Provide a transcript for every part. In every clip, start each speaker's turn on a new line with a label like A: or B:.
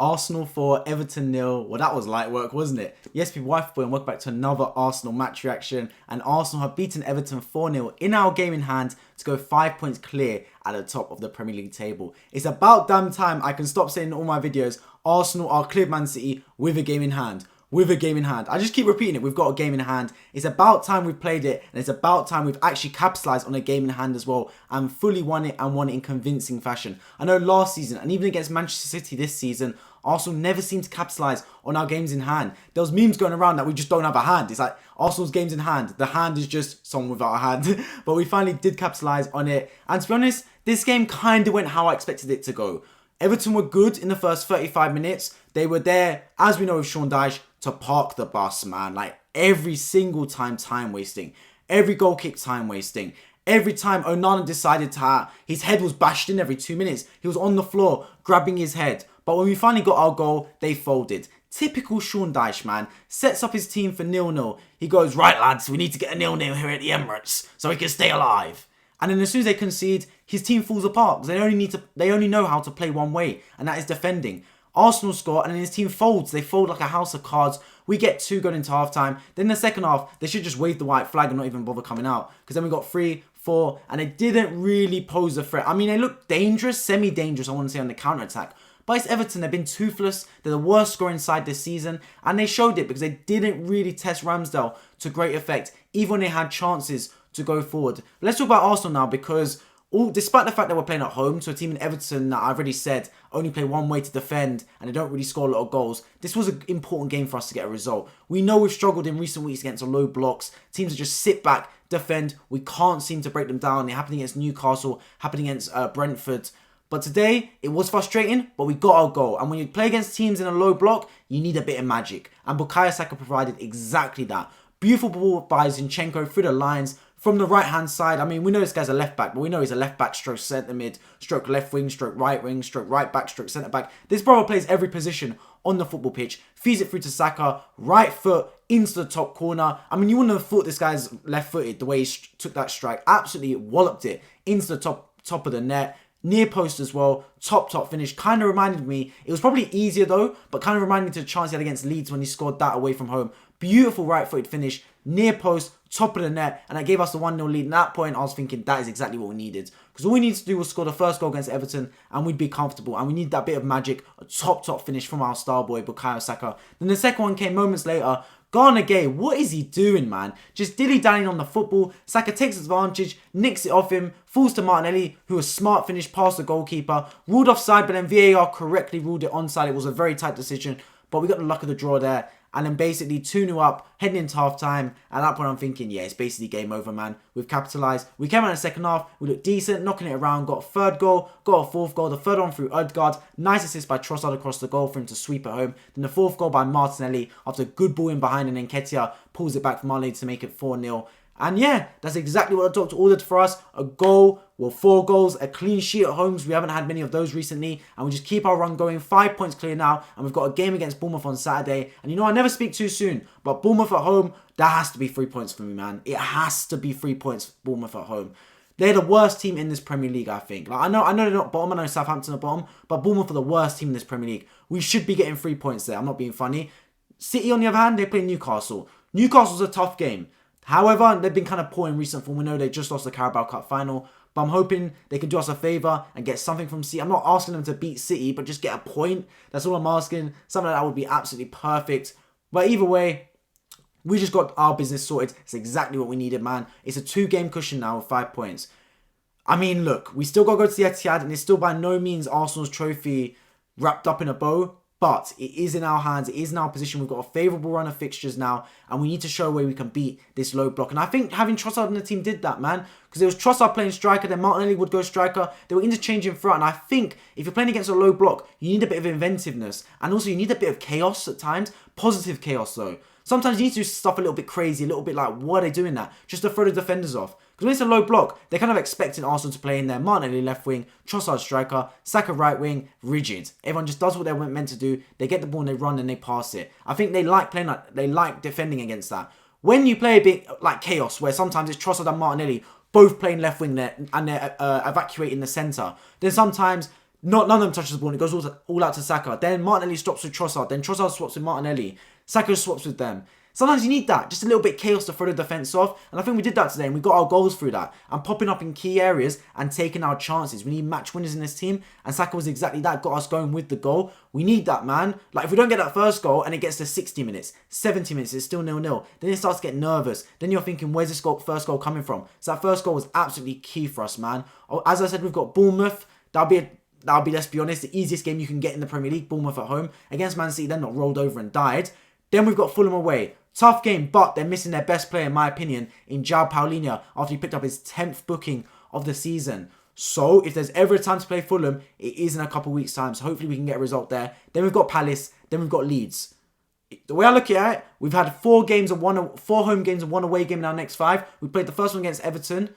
A: Arsenal 4, Everton 0. Well, that was light work, wasn't it? Yes, people, wife boy, and welcome back to another Arsenal match reaction. And Arsenal have beaten Everton 4-0 in our game in hand to go 5 points clear at the top of the Premier League table. It's about damn time I can stop saying in all my videos, Arsenal are cleared Man City with a game in hand. With a game in hand. I just keep repeating it. We've got a game in hand. It's about time we've played it. And it's about time we've actually capitalised on a game in hand as well. And fully won it and won it in convincing fashion. I know last season and even against Manchester City this season, Arsenal never seemed to capitalise on our games in hand. There was memes going around that we just don't have a hand. It's like Arsenal's games in hand. The hand is just someone without a hand. But we finally did capitalise on it. And to be honest, this game kind of went how I expected it to go. Everton were good in the first 35 minutes. They were there, as we know with Sean Dyche, to park the bus, man. Like every single time wasting. Every goal kick time wasting. Every time Onana decided to his head was bashed in every 2 minutes. He was on the floor grabbing his head. But when we finally got our goal, they folded. Typical Sean Dyche, man. Sets up his team for 0-0. He goes, right lads, we need to get a 0-0 here at the Emirates so we can stay alive. And then as soon as they concede, his team falls apart because they only know how to play one way, and that is defending. Arsenal score and then his team folds. They fold like a house of cards. We get 2 going into half-time. Then in the second half, they should just wave the white flag and not even bother coming out. Because then we got 3, 4, and they didn't really pose a threat. I mean, they looked dangerous, semi-dangerous, I want to say, on the counter-attack. But it's Everton. They've been toothless. They're the worst scoring side this season. And they showed it because they didn't really test Ramsdale to great effect, even when they had chances to go forward. Let's talk about Arsenal now because despite the fact that we're playing at home to a team in Everton that I've already said only play one way to defend and they don't really score a lot of goals, this was an important game for us to get a result. We know we've struggled in recent weeks against low blocks. Teams that just sit back, defend. We can't seem to break them down. It happened against Newcastle, happened against Brentford. But today, it was frustrating, but we got our goal. And when you play against teams in a low block, you need a bit of magic. And Bukayo Saka provided exactly that. Beautiful ball by Zinchenko through the lines from the right-hand side. I mean, we know this guy's a left-back, but we know he's a left-back, stroke centre-mid, stroke left wing, stroke right-back, stroke centre-back. This brother plays every position on the football pitch. Feeds it through to Saka, right foot into the top corner. I mean, you wouldn't have thought this guy's left-footed the way he took that strike. Absolutely walloped it into the top of the net. Near post as well, top finish. Kind of reminded me, it was probably easier though, but kind of reminded me to the chance he had against Leeds when he scored that away from home. Beautiful right-footed finish, near post, top of the net, and that gave us the 1-0 lead. And at that point, I was thinking that is exactly what we needed. Because all we needed to do was score the first goal against Everton, and we'd be comfortable. And we need that bit of magic, a top finish from our star boy, Bukayo Saka. Then the second one came moments later. Ghana Gay, what is he doing, man? Just dilly-dallying on the football. Saka takes advantage, nicks it off him, falls to Martinelli, who was smart finish past the goalkeeper. Ruled offside, but then VAR correctly ruled it onside. It was a very tight decision, but we got the luck of the draw there. And then basically 2-0 up, heading into half-time. At that point, I'm thinking, yeah, it's basically game over, man. We've capitalised. We came out in the second half. We looked decent, knocking it around. Got a third goal, got a fourth goal. The third one through Odegaard. Nice assist by Trossard across the goal for him to sweep it home. Then the fourth goal by Martinelli after a good ball in behind. And then Nketiah pulls it back for Martinelli to make it 4-0. And yeah, that's exactly what the doctor ordered for us. A goal, well, 4 goals, a clean sheet at home. We haven't had many of those recently. And we just keep our run going. 5 points clear now. And we've got a game against Bournemouth on Saturday. And you know, I never speak too soon. But Bournemouth at home, that has to be 3 points for me, man. It has to be 3 points, Bournemouth at home. They're the worst team in this Premier League, I think. Like, I know they're not bottom. I know Southampton are bottom. But Bournemouth are the worst team in this Premier League. We should be getting 3 points there. I'm not being funny. City, on the other hand, they play Newcastle. Newcastle's a tough game. However, they've been kind of poor in recent form. We know they just lost the Carabao Cup final. But I'm hoping they can do us a favour and get something from City. I'm not asking them to beat City, but just get a point. That's all I'm asking. Something like that would be absolutely perfect. But either way, we just got our business sorted. It's exactly what we needed, man. It's a 2-game cushion now with 5 points. I mean, look, we still got to go to the Etihad, and it's still by no means Arsenal's trophy wrapped up in a bow. But it is in our hands. It is in our position. We've got a favourable run of fixtures now. And we need to show a way we can beat this low block. And I think having Trossard in the team did that, man. Because it was Trossard playing striker. Then Martinelli would go striker. They were interchanging front. And I think if you're playing against a low block, you need a bit of inventiveness. And also you need a bit of chaos at times. Positive chaos though. Sometimes you need to do stuff a little bit crazy. A little bit like, what are they doing that? Just to throw the defenders off. Because when it's a low block, they're kind of expecting Arsenal to play in there. Martinelli left wing, Trossard striker, Saka right wing, rigid. Everyone just does what they're meant to do. They get the ball and they run and they pass it. I think they like playing like, they like defending against that. When you play a bit like chaos, where sometimes it's Trossard and Martinelli both playing left wing there and they're evacuating the centre, then sometimes None of them touches the ball, and it goes all out to Saka. Then Martinelli stops with Trossard. Then Trossard swaps with Martinelli. Saka swaps with them. Sometimes you need that, just a little bit chaos to throw the defence off. And I think we did that today, and we got our goals through that. And popping up in key areas and taking our chances. We need match winners in this team, and Saka was exactly that, got us going with the goal. We need that, man. Like, if we don't get that first goal, and it gets to 60 minutes, 70 minutes, it's still 0-0. Then it starts to get nervous. Then you're thinking, where's this first goal coming from? So that first goal was absolutely key for us, man. As I said, we've got Bournemouth. That'll be, let's be honest, the easiest game you can get in the Premier League. Bournemouth at home. Against Man City, they're not rolled over and died. Then we've got Fulham away. Tough game, but they're missing their best player, in my opinion, in João Paulinho, after he picked up his 10th booking of the season. So, if there's ever a time to play Fulham, it is in a couple of weeks' time. So, hopefully we can get a result there. Then we've got Palace. Then we've got Leeds. The way I look at it, we've had 4 home games and 1 away game in our next 5. We played the first one against Everton.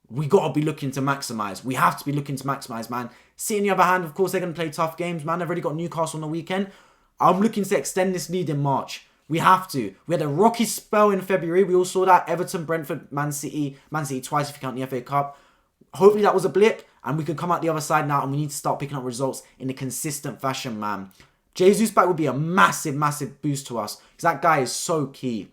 A: We got to be looking to maximise. We have to be looking to maximise, man. City, on the other hand, of course, they're going to play tough games, man. They've already got Newcastle on the weekend. I'm looking to extend this lead in March. We have to. We had a rocky spell in February. We all saw that. Everton, Brentford, Man City twice if you count the FA Cup. Hopefully that was a blip, and we can come out the other side now, and we need to start picking up results in a consistent fashion, man. Jesus back would be a massive, massive boost to us, because that guy is so key.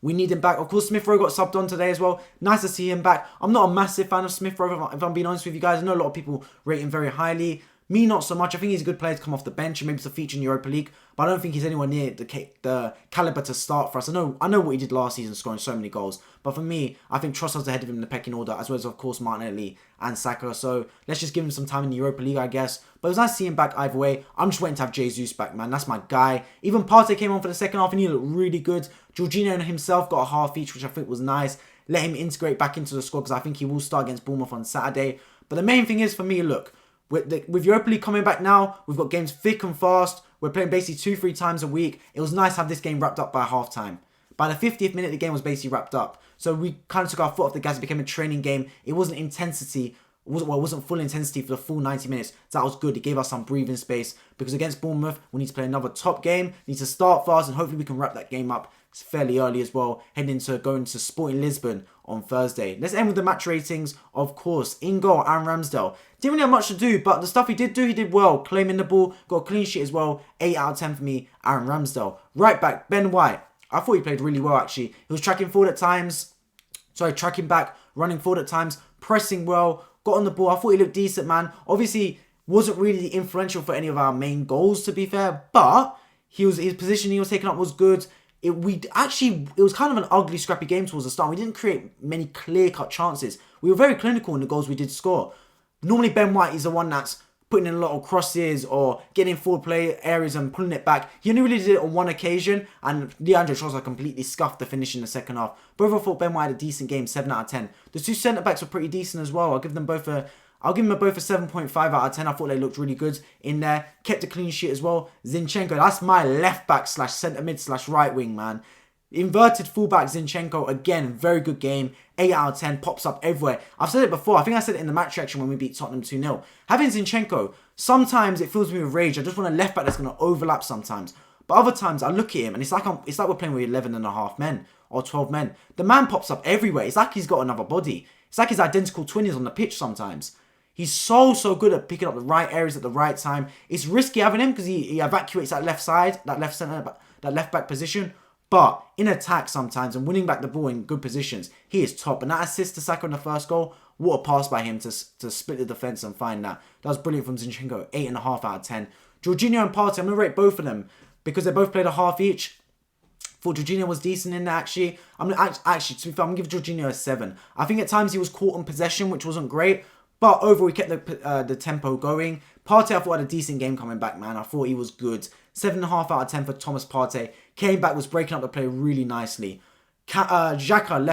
A: We need him back. Of course, Smith Rowe got subbed on today as well. Nice to see him back. I'm not a massive fan of Smith Rowe, if I'm being honest with you guys. I know a lot of people rate him very highly. Me, not so much. I think he's a good player to come off the bench and maybe to feature in Europa League, but I don't think he's anywhere near the caliber to start for us. I know what he did last season, scoring so many goals, but for me, I think Trossard's ahead of him in the pecking order, as well as, of course, Martinelli and Saka. So let's just give him some time in the Europa League, I guess. But it was nice to see him back either way. I'm just waiting to have Jesus back, man. That's my guy. Even Partey came on for the second half and he looked really good. Jorginho himself got a half each, which I think was nice. Let him integrate back into the squad, because I think he will start against Bournemouth on Saturday. But the main thing is, for me, look, with Europa League coming back now, we've got games thick and fast. We're playing basically 2-3 times a week. It was nice to have this game wrapped up by half-time. By the 50th minute, the game was basically wrapped up. So we kind of took our foot off the gas. It became a training game. It wasn't intensity. It wasn't full intensity for the full 90 minutes. So that was good. It gave us some breathing space, because against Bournemouth, we need to play another top game. We need to start fast, and hopefully we can wrap that game up fairly early as well, heading into going to Sporting Lisbon on Thursday. Let's end with the match ratings, of course. In goal, Aaron Ramsdale. Didn't really have much to do, but the stuff he did do, he did well. Claiming the ball, got a clean sheet as well. 8 out of 10 for me, Aaron Ramsdale. Right back, Ben White. I thought he played really well, actually. He was tracking forward at times. Tracking back, running forward at times, pressing well, got on the ball. I thought he looked decent, man. Obviously, wasn't really influential for any of our main goals, to be fair, but his position he was taking up was good. It was kind of an ugly, scrappy game towards the start. We didn't create many clear-cut chances. We were very clinical in the goals we did score. Normally, Ben White is the one that's putting in a lot of crosses or getting forward play areas and pulling it back. He only really did it on one occasion, and Leandro Trossard completely scuffed the finish in the second half. But overall, I thought Ben White had a decent game, 7 out of 10. The 2 centre-backs were pretty decent as well. I'll give them both a 7.5 out of 10. I thought they looked really good in there. Kept a clean sheet as well. Zinchenko, that's my left back / centre mid / right wing, man. Inverted fullback Zinchenko, again, very good game. 8 out of 10, pops up everywhere. I've said it before. I think I said it in the match reaction when we beat Tottenham 2-0. Having Zinchenko, sometimes it fills me with rage. I just want a left back that's going to overlap sometimes. But other times, I look at him and it's like we're playing with 11 and a half men or 12 men. The man pops up everywhere. It's like he's got another body. It's like his identical twin is on the pitch sometimes. He's so good at picking up the right areas at the right time. It's risky having him because he evacuates that left side, that left back position. But in attack sometimes and winning back the ball in good positions, he is top. And that assist to Saka on the first goal, what a pass by him to split the defence and find that. That was brilliant from Zinchenko, 8.5 out of 10. Jorginho and Partey, I'm going to rate both of them because they both played a half each. Thought Jorginho was decent in there, actually. To be fair, I'm going to give Jorginho a 7. I think at times he was caught on possession, which wasn't great. But overall, he kept the tempo going. Partey, I thought, had a decent game coming back, man. I thought he was good. 7.5 out of 10 for Thomas Partey. Came back, was breaking up the play really nicely. Xhaka,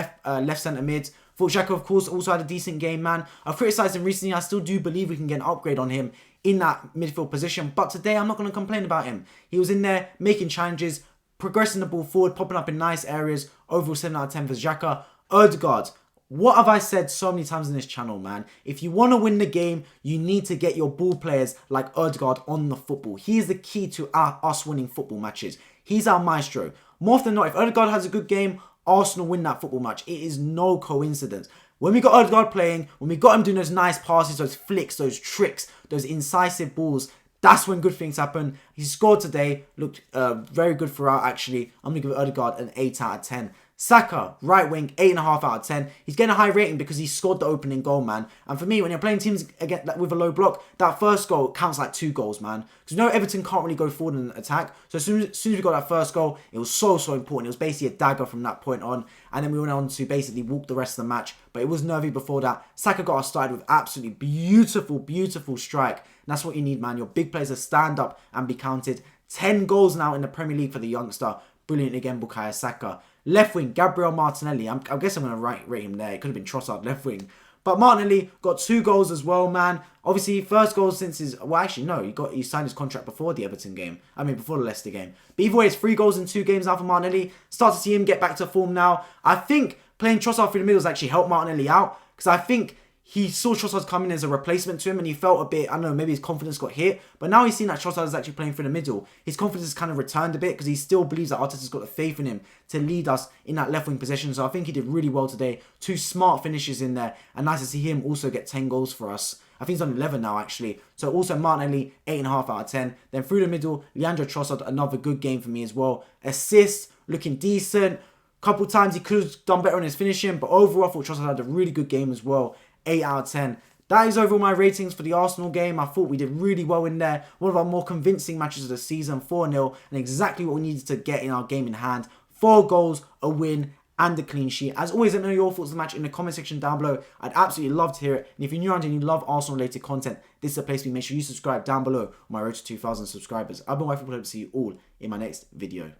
A: left centre mid. Thought Xhaka, of course, also had a decent game, man. I've criticised him recently. I still do believe we can get an upgrade on him in that midfield position. But today, I'm not going to complain about him. He was in there, making challenges, progressing the ball forward, popping up in nice areas. Overall, 7 out of 10 for Xhaka. Odegaard. What have I said so many times in this channel, man? If you want to win the game, you need to get your ball players like Odegaard on the football. He is the key to us winning football matches. He's our maestro. More often than not, if Odegaard has a good game, Arsenal win that football match. It is no coincidence. When we got Odegaard playing, when we got him doing those nice passes, those flicks, those tricks, those incisive balls, that's when good things happen. He scored today, looked very good throughout actually. I'm going to give Odegaard an 8 out of 10. Saka, right wing, 8.5 out of 10. He's getting a high rating because he scored the opening goal, man. And for me, when you're playing teams again with a low block, that first goal counts like 2 goals, man. Because you know Everton can't really go forward in an attack. So as soon as we got that first goal, it was so important. It was basically a dagger from that point on. And then we went on to basically walk the rest of the match. But it was nervy before that. Saka got us started with absolutely beautiful, beautiful strike. And that's what you need, man. Your big players to stand up and be counted. 10 goals now in the Premier League for the youngster. Brilliant again, Bukayo Saka. Left wing, Gabriel Martinelli. I guess I'm going to rate him there. It could have been Trossard left wing. But Martinelli got 2 goals as well, man. Obviously, first goal since his... Well, actually, no. He signed his contract before the Everton game. I mean, before the Leicester game. But either way, it's 3 goals in 2 games now for Martinelli. Start to see him get back to form now. I think playing Trossard through the middle has actually helped Martinelli out. Because I think he saw Trossard coming as a replacement to him and he felt a bit, I don't know, maybe his confidence got hit. But now he's seen that Trossard is actually playing through the middle. His confidence has kind of returned a bit because he still believes that Arteta's got the faith in him to lead us in that left wing position. So I think he did really well today. 2 smart finishes in there. And nice to see him also get 10 goals for us. I think he's on 11 now, actually. So also Martinelli, 8.5 out of 10. Then through the middle, Leandro Trossard, another good game for me as well. Assist, looking decent. Couple times he could have done better on his finishing. But overall, I thought Trossard had a really good game as well. 8 out of 10. That is overall my ratings for the Arsenal game. I thought we did really well in there. One of our more convincing matches of the season, 4-0, and exactly what we needed to get in our game in hand. 4 goals, a win, and a clean sheet. As always, let me know your thoughts on the match in the comment section down below. I'd absolutely love to hear it. And if you're new around and you love Arsenal-related content, this is the place to be. Make sure you subscribe down below on my road to 2,000 subscribers. I've been waiting to see you all in my next video.